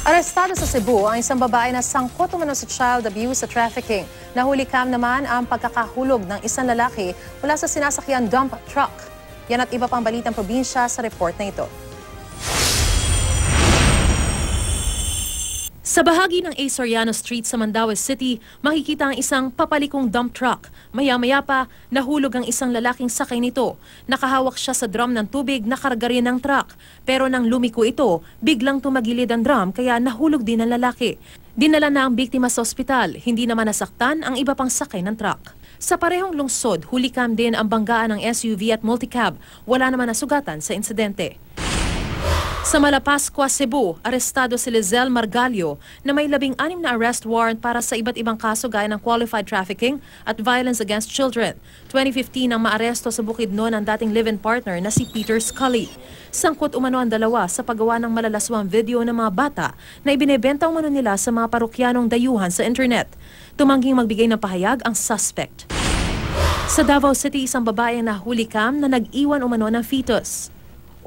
Arestado sa Cebu ang isang babae na sangkot umano sa child abuse at trafficking. Nahulikam naman ang pagkakahulog ng isang lalaki mula sa sinasakyan dump truck. Yan at iba pang balitang probinsya sa report na ito. Sa bahagi ng A. Soriano Street sa Mandaue City, makikita ang isang papalikong dump truck. Maya-maya pa, nahulog ang isang lalaking sakay nito. Nakahawak siya sa drum ng tubig na karga rin ng truck. Pero nang lumiko ito, biglang tumagilid ang drum kaya nahulog din ang lalaki. Dinala na ang biktima sa ospital, hindi naman nasaktan ang iba pang sakay ng truck. Sa parehong lungsod, hulikam din ang banggaan ng SUV at multicab. Wala naman nasugatan sa insidente. Sa Malapascua, Cebu, arestado si Lizelle Margalio na may 16 na arrest warrant para sa iba't ibang kaso gaya ng qualified trafficking at violence against children. 2015 ang maaresto sa Bukidnon ang dating live-in partner na si Peter Scully. Sangkot umano ang dalawa sa paggawa ng malalaswang video ng mga bata na ibinebenta umano nila sa mga parokyanong dayuhan sa internet. Tumangging magbigay ng pahayag ang suspect. Sa Davao City, isang babae ang nahulikam na nag-iwan umano ng fetus.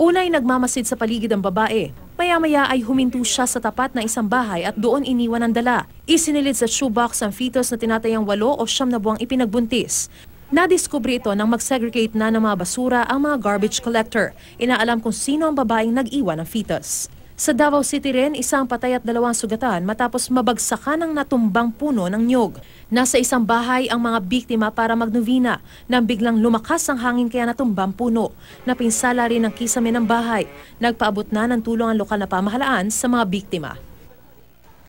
Unay nagmamasid sa paligid ang babae. Maya-maya ay huminto siya sa tapat ng isang bahay at doon iniwan ang dala. Isinilid sa shoebox ang fetus na tinatayang 8 o 9 na buwang ipinagbuntis. Nadiskubre ito nang mag-segregate na ng mga basura ang mga garbage collector. Inaalam kung sino ang babaeng nag-iwan ng fetus. Sa Davao City rin, isang patay at 2 sugatan matapos mabagsakan ng natumbang puno ng niyog. Nasa isang bahay ang mga biktima para magnovena nang biglang lumakas ang hangin kaya natumbang puno. Napinsala rin ang kisame ng bahay. Nagpaabot na ng tulong ang lokal na pamahalaan sa mga biktima.